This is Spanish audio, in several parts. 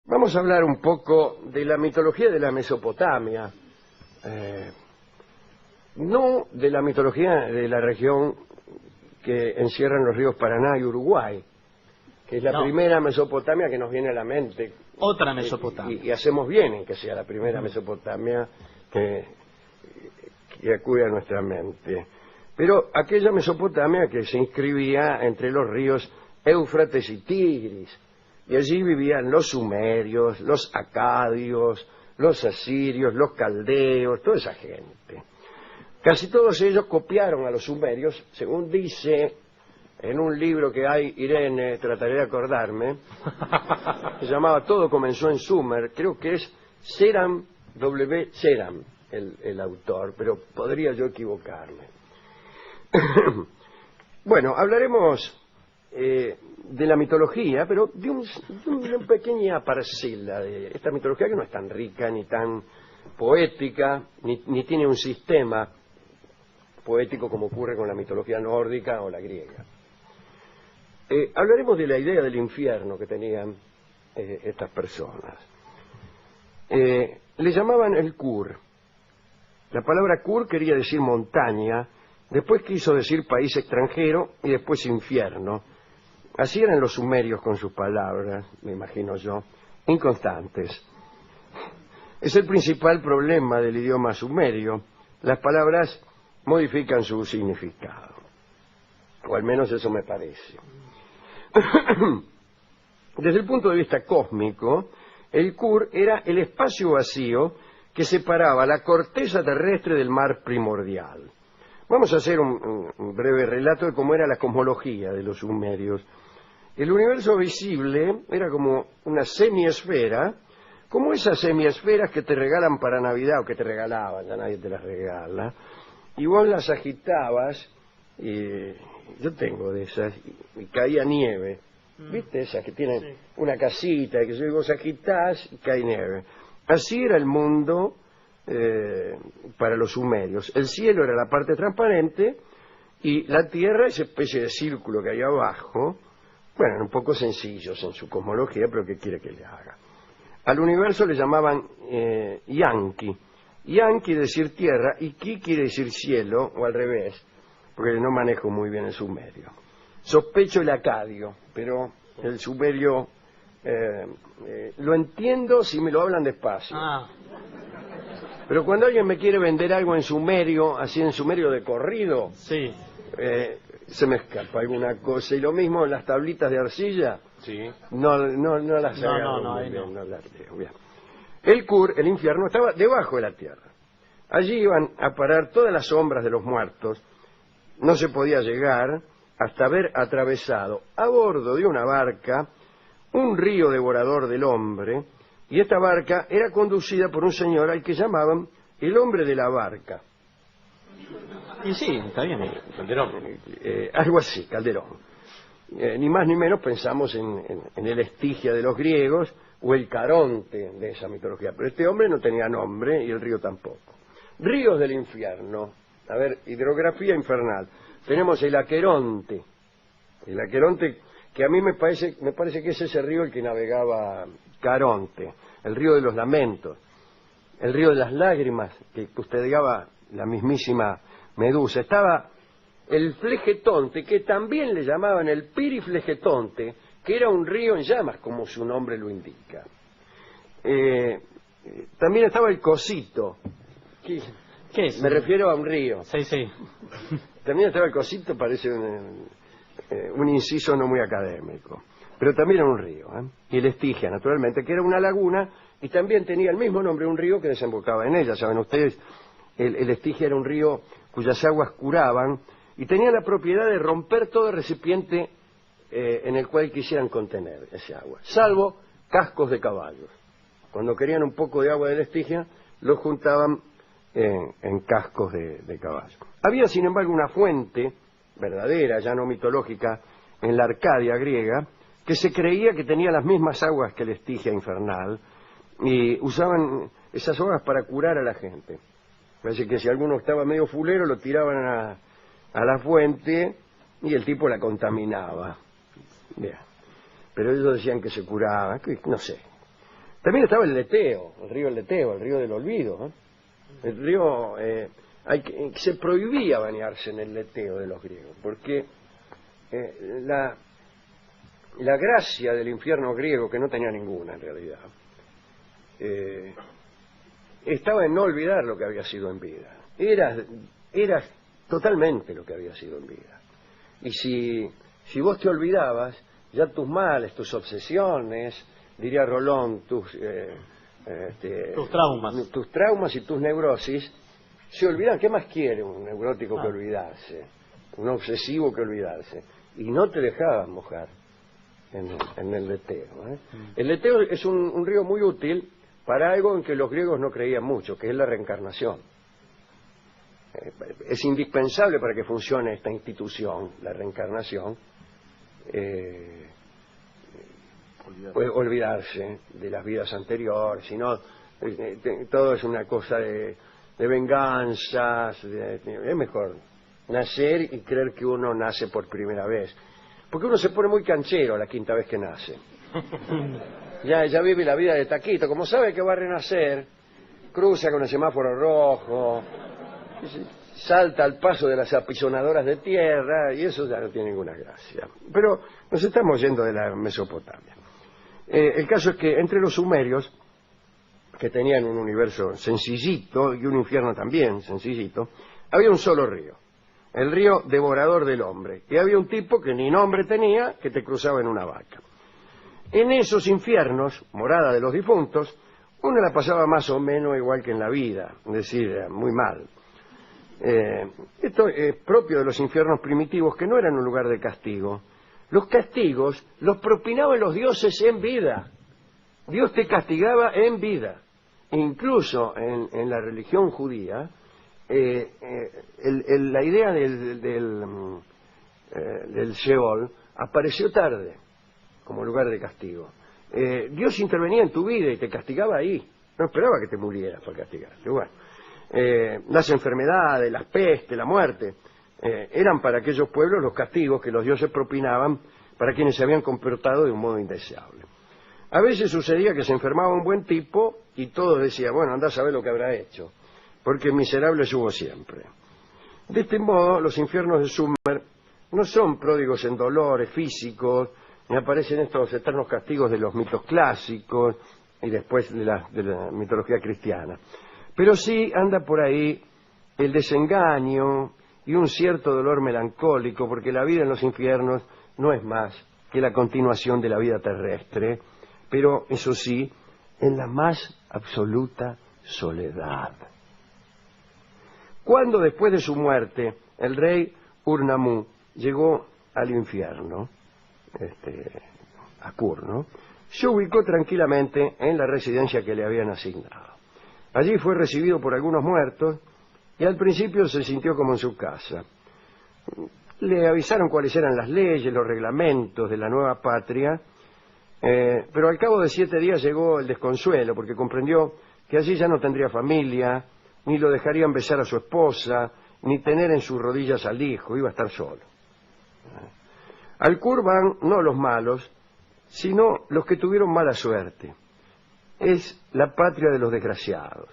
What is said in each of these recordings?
Vamos a hablar un poco de la mitología de la Mesopotamia, no de la mitología de la región que encierran los ríos Paraná y Uruguay, que es la primera Mesopotamia que nos viene a la mente. Otra Mesopotamia. Y hacemos bien en que sea la primera Mesopotamia que acude a nuestra mente. Pero aquella Mesopotamia que se inscribía entre los ríos Éufrates y Tigris, y allí vivían los sumerios, los acadios, los asirios, los caldeos, toda esa gente. Casi todos ellos copiaron a los sumerios, según dice en un libro que hay, Irene, trataré de acordarme, se llamaba Todo comenzó en Sumer, creo que es Seram W. Seram el autor, pero podría yo equivocarme. Bueno, hablaremos de la mitología, pero de una pequeña parcela de esta mitología que no es tan rica, ni tan poética, ni tiene un sistema poético como ocurre con la mitología nórdica o la griega. Hablaremos de la idea del infierno que tenían estas personas. Le llamaban el Kur. La palabra Kur quería decir montaña, después quiso decir país extranjero y después infierno. Así eran los sumerios con sus palabras, me imagino yo, inconstantes. Es el principal problema del idioma sumerio. Las palabras modifican su significado, o al menos eso me parece. Desde el punto de vista cósmico, el Kur era el espacio vacío que separaba la corteza terrestre del mar primordial. Vamos a hacer un breve relato de cómo era la cosmología de los sumerios. El universo visible era como una semiesfera, como esas semiesferas que te regalan para Navidad, o que te regalaban, ya nadie te las regala, y vos las agitabas, y yo tengo de esas, y caía nieve. ¿Viste esas que tienen una casita, y que vos agitás y cae nieve? Así era el mundo para los sumerios. El cielo era la parte transparente y la tierra, esa especie de círculo que hay abajo. Bueno, eran un poco sencillos en su cosmología, pero ¿qué quiere que le haga? Al universo le llamaban Yanki. Yan quiere decir tierra y Ki quiere decir cielo, o al revés, porque no manejo muy bien el sumerio. Sospecho el acadio, pero el sumerio lo entiendo si me lo hablan despacio. Pero cuando alguien me quiere vender algo en sumerio, así en sumerio de corrido, sí, se me escapa alguna cosa. Y lo mismo las tablitas de arcilla, no las agarro muy bien, no las leo bien. El Kur, el infierno, estaba debajo de la tierra. Allí iban a parar todas las sombras de los muertos. No se podía llegar hasta haber atravesado a bordo de una barca un río devorador del hombre, y esta barca era conducida por un señor al que llamaban el hombre de la barca. Y sí, está bien, Calderón. Algo así, Calderón. Ni más ni menos pensamos en el Estigia de los griegos o el Caronte de esa mitología. Pero este hombre no tenía nombre y el río tampoco. Ríos del infierno. A ver, hidrografía infernal. Tenemos el Aqueronte. El Aqueronte, que a mí me parece que es ese río el que navegaba Caronte. El río de los lamentos. El río de las lágrimas, que custodiaba la mismísima Medusa. Estaba el Flegetonte, que también le llamaban el Piriflegetonte, que era un río en llamas, como su nombre lo indica. También estaba el Cosito. ¿Qué es? Me refiero a un río. Sí. También estaba el Cosito, parece un inciso no muy académico. Pero también era un río. Y el Estigia, naturalmente, que era una laguna, y también tenía el mismo nombre, un río que desembocaba en ella. Saben ustedes, el Estigia era un río cuyas aguas curaban, y tenía la propiedad de romper todo recipiente en el cual quisieran contener ese agua, salvo cascos de caballos. Cuando querían un poco de agua del Estigia, lo juntaban en cascos de caballo. Había, sin embargo, una fuente verdadera, ya no mitológica, en la Arcadia griega, que se creía que tenía las mismas aguas que el Estigia infernal, y usaban esas aguas para curar a la gente. Parece que si alguno estaba medio fulero, lo tiraban a la fuente y el tipo la contaminaba. Bien. Pero ellos decían que se curaba, que no sé. También estaba el Leteo, el río Leteo, el río del olvido, ¿eh? El río, se prohibía bañarse en el Leteo de los griegos, porque la gracia del infierno griego, que no tenía ninguna en realidad, estaba en no olvidar lo que había sido en vida. Era totalmente lo que había sido en vida. Y si vos te olvidabas, ya tus males, tus obsesiones, diría Rolón, tus traumas y tus neurosis se olvidan. ¿Qué más quiere un neurótico que olvidarse? Un obsesivo que olvidarse. Y no te dejaban mojar en el Leteo, ¿eh? El Leteo es un río muy útil para algo en que los griegos no creían mucho, que es la reencarnación. Es indispensable para que funcione esta institución, la reencarnación, puede olvidarse de las vidas anteriores, sino todo es una cosa de venganzas, es mejor nacer y creer que uno nace por primera vez, porque uno se pone muy canchero la quinta vez que nace. Ya vive la vida de taquito, como sabe que va a renacer, cruza con el semáforo rojo, salta al paso de las apisonadoras de tierra, y eso ya no tiene ninguna gracia. Pero nos estamos yendo de la Mesopotamia. El caso es que entre los sumerios, que tenían un universo sencillito y un infierno también sencillito, había un solo río, el río devorador del hombre, y había un tipo que ni nombre tenía, que te cruzaba en una vaca. En esos infiernos, morada de los difuntos, uno la pasaba más o menos igual que en la vida, es decir, muy mal. Esto es propio de los infiernos primitivos, que no eran un lugar de castigo. Los castigos los propinaban los dioses en vida. Dios te castigaba en vida. Incluso en la religión judía, la idea del Sheol apareció tarde como lugar de castigo. Dios intervenía en tu vida y te castigaba ahí. No esperaba que te murieras para castigarte. Bueno, las enfermedades, las pestes, la muerte, eran para aquellos pueblos los castigos que los dioses propinaban para quienes se habían comportado de un modo indeseable. A veces sucedía que se enfermaba un buen tipo y todos decían, bueno, andá a saber lo que habrá hecho, porque miserables hubo siempre. De este modo, los infiernos de Sumer no son pródigos en dolores físicos, ni aparecen estos eternos castigos de los mitos clásicos y después de la mitología cristiana. Pero sí anda por ahí el desengaño y un cierto dolor melancólico, porque la vida en los infiernos no es más que la continuación de la vida terrestre, pero eso sí, en la más absoluta soledad. Cuando después de su muerte el rey Ur-Nammu llegó al infierno, a Kur, ¿no?, se ubicó tranquilamente en la residencia que le habían asignado. Allí fue recibido por algunos muertos y al principio se sintió como en su casa. Le avisaron cuáles eran las leyes, los reglamentos de la nueva patria, pero al cabo de 7 días llegó el desconsuelo, porque comprendió que allí ya no tendría familia, ni lo dejarían besar a su esposa, ni tener en sus rodillas al hijo, iba a estar solo. Al Kur van no los malos, sino los que tuvieron mala suerte. Es la patria de los desgraciados.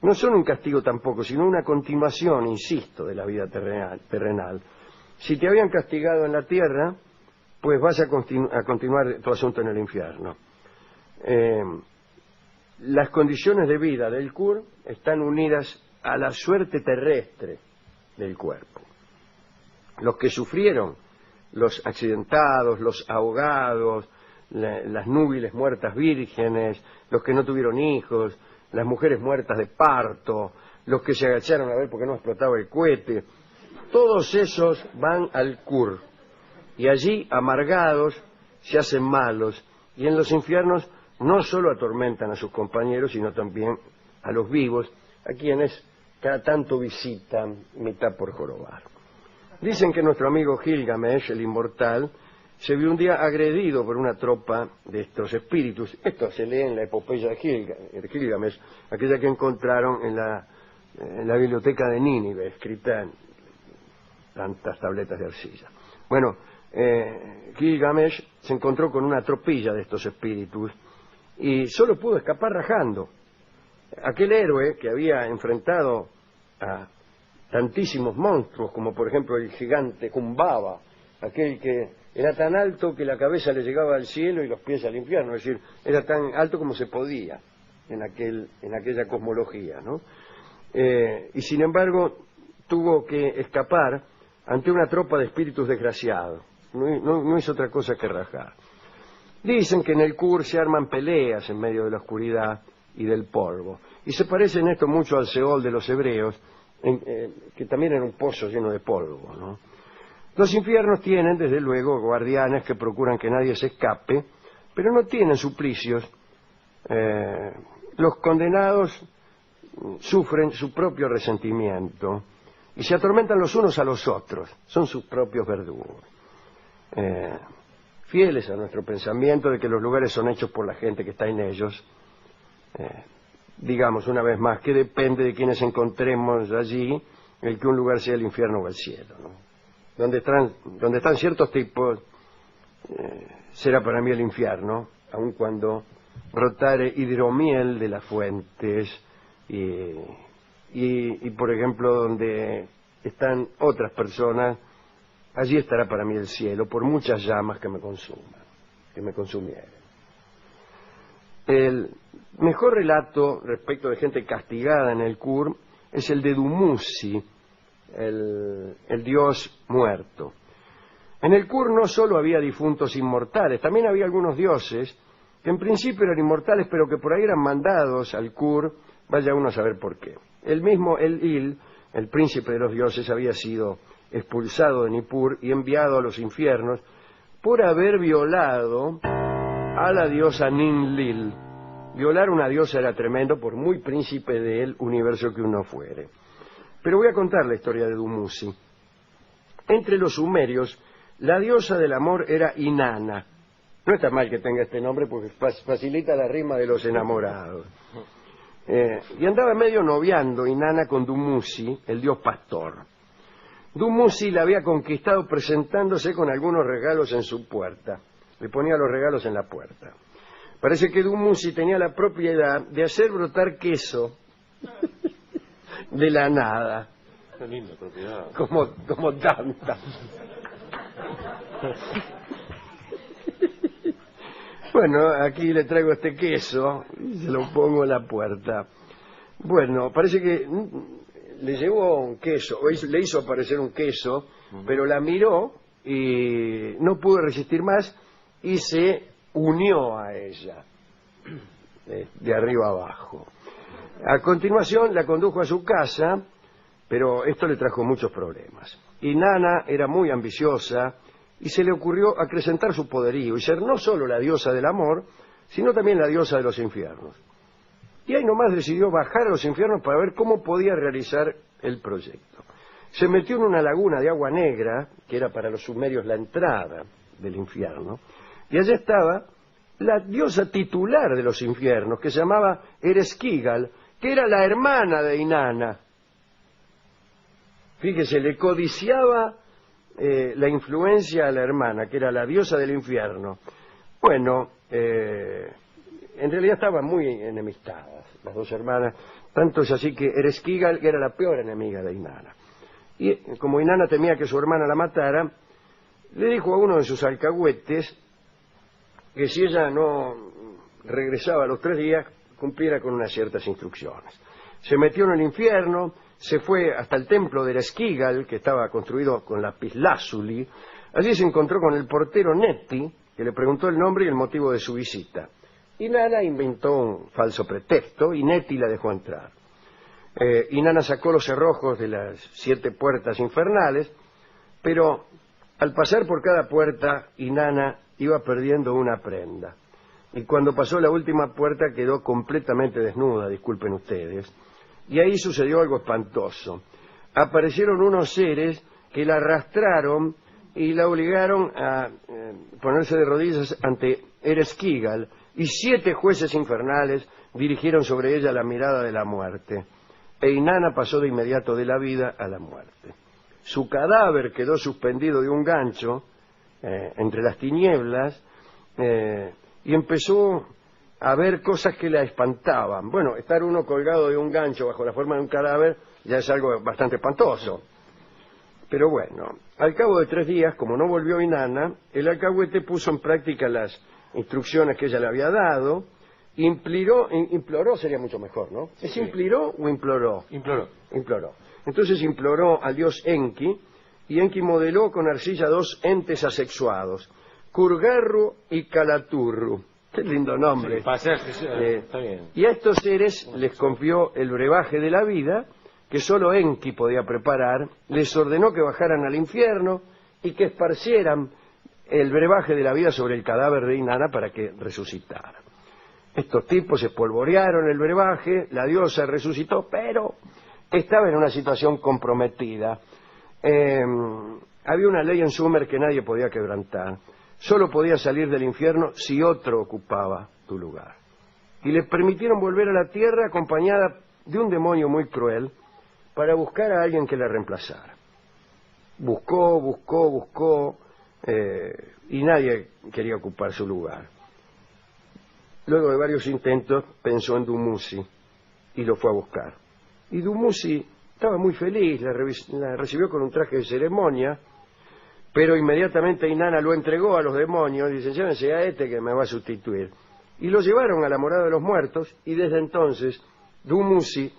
No son un castigo tampoco, sino una continuación, insisto, de la vida terrenal. Si te habían castigado en la tierra, pues vas a continuar tu asunto en el infierno. Las condiciones de vida del Kur están unidas a la suerte terrestre del cuerpo. Los que sufrieron, los accidentados, los ahogados, las núbiles muertas vírgenes, los que no tuvieron hijos, las mujeres muertas de parto, los que se agacharon a ver por qué no explotaba el cohete, todos esos van al Kur, y allí, amargados, se hacen malos, y en los infiernos no solo atormentan a sus compañeros, sino también a los vivos, a quienes cada tanto visitan, mitad por jorobar. Dicen que nuestro amigo Gilgamesh, el inmortal, se vio un día agredido por una tropa de estos espíritus. Esto se lee en la epopeya de Gilgamesh, aquella que encontraron en la biblioteca de Nínive, escrita en tantas tabletas de arcilla. Bueno, Gilgamesh se encontró con una tropilla de estos espíritus y solo pudo escapar rajando. Aquel héroe que había enfrentado a tantísimos monstruos, como por ejemplo el gigante Kumbaba, aquel que era tan alto que la cabeza le llegaba al cielo y los pies al infierno, es decir, era tan alto como se podía en aquella cosmología, ¿no? Y sin embargo tuvo que escapar ante una tropa de espíritus desgraciados. No hizo otra cosa que rajar. Dicen que en el Kur se arman peleas en medio de la oscuridad y del polvo. Y se parece en esto mucho al Seol de los hebreos, que también era un pozo lleno de polvo, ¿no? Los infiernos tienen, desde luego, guardianes que procuran que nadie se escape, pero no tienen suplicios. Los condenados sufren su propio resentimiento y se atormentan los unos a los otros. Son sus propios verdugos. Fieles a nuestro pensamiento de que los lugares son hechos por la gente que está en ellos, digamos una vez más que depende de quienes encontremos allí el que un lugar sea el infierno o el cielo, ¿no? Donde están ciertos tipos, será para mí el infierno, aun cuando brotare hidromiel de las fuentes y por ejemplo donde están otras personas, allí estará para mí el cielo, por muchas llamas que me consumieran. El mejor relato respecto de gente castigada en el Kur es el de Dumuzi, el dios muerto. En el Kur no solo había difuntos inmortales, también había algunos dioses que en principio eran inmortales, pero que por ahí eran mandados al Kur, vaya uno a saber por qué. El mismo El-Il, el príncipe de los dioses, había sido expulsado de Nippur y enviado a los infiernos por haber violado a la diosa Ninlil. Violar una diosa era tremendo, por muy príncipe del universo que uno fuere. Pero voy a contar la historia de Dumuzi. Entre los sumerios, la diosa del amor era Inanna. No está mal que tenga este nombre porque facilita la rima de los enamorados. Y andaba medio noviando Inanna con Dumuzi, el dios pastor. Dumuzi la había conquistado presentándose con algunos regalos en su puerta. Le ponía los regalos en la puerta. Parece que Dumuzi tenía la propiedad de hacer brotar queso de la nada. Qué linda propiedad. Como tanta. Bueno, aquí le traigo este queso y se lo pongo en la puerta. Bueno, parece que le llevó un queso, o le hizo aparecer un queso, pero la miró y no pudo resistir más y se unió a ella, de arriba abajo. A continuación la condujo a su casa, pero esto le trajo muchos problemas. Inanna era muy ambiciosa y se le ocurrió acrecentar su poderío y ser no solo la diosa del amor, sino también la diosa de los infiernos. Y ahí nomás decidió bajar a los infiernos para ver cómo podía realizar el proyecto. Se metió en una laguna de agua negra, que era para los sumerios la entrada del infierno, y allí estaba la diosa titular de los infiernos, que se llamaba Ereshkigal, que era la hermana de Inanna. Fíjese, le codiciaba la influencia a la hermana, que era la diosa del infierno. Bueno, en realidad estaban muy enemistadas las dos hermanas, tanto es así que Ereshkigal era la peor enemiga de Inanna. Y como Inanna temía que su hermana la matara, le dijo a uno de sus alcahuetes que si ella no regresaba a los 3 días, cumpliera con unas ciertas instrucciones. Se metió en el infierno, se fue hasta el templo de Ereshkigal, que estaba construido con lapislázuli. Allí se encontró con el portero Neti, que le preguntó el nombre y el motivo de su visita. Inanna inventó un falso pretexto y Neti la dejó entrar. Inanna sacó los cerrojos de las 7 puertas infernales, pero al pasar por cada puerta, Inanna iba perdiendo una prenda. Y cuando pasó la última puerta quedó completamente desnuda, disculpen ustedes. Y ahí sucedió algo espantoso. Aparecieron unos seres que la arrastraron y la obligaron a ponerse de rodillas ante Ereshkigal, y 7 jueces infernales dirigieron sobre ella la mirada de la muerte. E Inanna pasó de inmediato de la vida a la muerte. Su cadáver quedó suspendido de un gancho entre las tinieblas y empezó a ver cosas que la espantaban. Bueno, estar uno colgado de un gancho bajo la forma de un cadáver ya es algo bastante espantoso. Pero bueno, al cabo de 3 días, como no volvió Inanna, el alcahuete puso en práctica las instrucciones que ella le había dado, imploró sería mucho mejor, ¿no? Sí. ¿Es imploró o imploró? Imploró. Imploró. Entonces imploró al dios Enki, y Enki modeló con arcilla 2 entes asexuados, Kurgarru y Calaturru. Qué lindo nombre. Sí, para hacer, está bien. Y a estos seres les confió el brebaje de la vida, que solo Enki podía preparar, les ordenó que bajaran al infierno y que esparcieran el brebaje de la vida sobre el cadáver de Inanna para que resucitara. Estos tipos espolvorearon el brebaje, la diosa resucitó, pero estaba en una situación comprometida. Había una ley en Sumer que nadie podía quebrantar. Solo podía salir del infierno si otro ocupaba tu lugar. Y les permitieron volver a la tierra acompañada de un demonio muy cruel para buscar a alguien que la reemplazara. Buscó, y nadie quería ocupar su lugar. Luego de varios intentos pensó en Dumuzi y lo fue a buscar. Y Dumuzi estaba muy feliz, la recibió con un traje de ceremonia, pero inmediatamente Inanna lo entregó a los demonios, dice, llévense a este que me va a sustituir. Y lo llevaron a la morada de los muertos, y desde entonces Dumuzi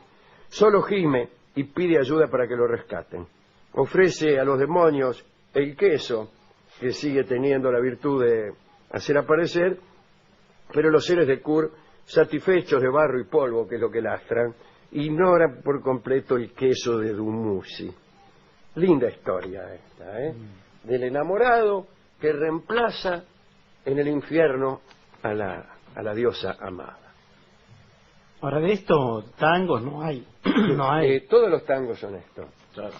solo gime y pide ayuda para que lo rescaten. Ofrece a los demonios el queso, que sigue teniendo la virtud de hacer aparecer, pero los seres de Kur, satisfechos de barro y polvo, que es lo que lastran, ignoran por completo el queso de Dumuzi. Linda historia esta, ¿eh? Del enamorado que reemplaza en el infierno a la diosa amada. Ahora, de esto, tangos no hay. No hay. Todos los tangos son esto. Claro.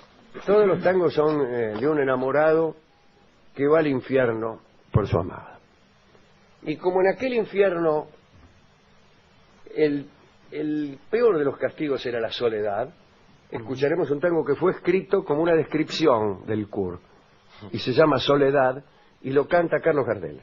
Todos los tangos son de un enamorado que va al infierno por su amada. Y como en aquel infierno el peor de los castigos era la soledad, escucharemos un tango que fue escrito como una descripción del Kur, y se llama Soledad, y lo canta Carlos Gardel.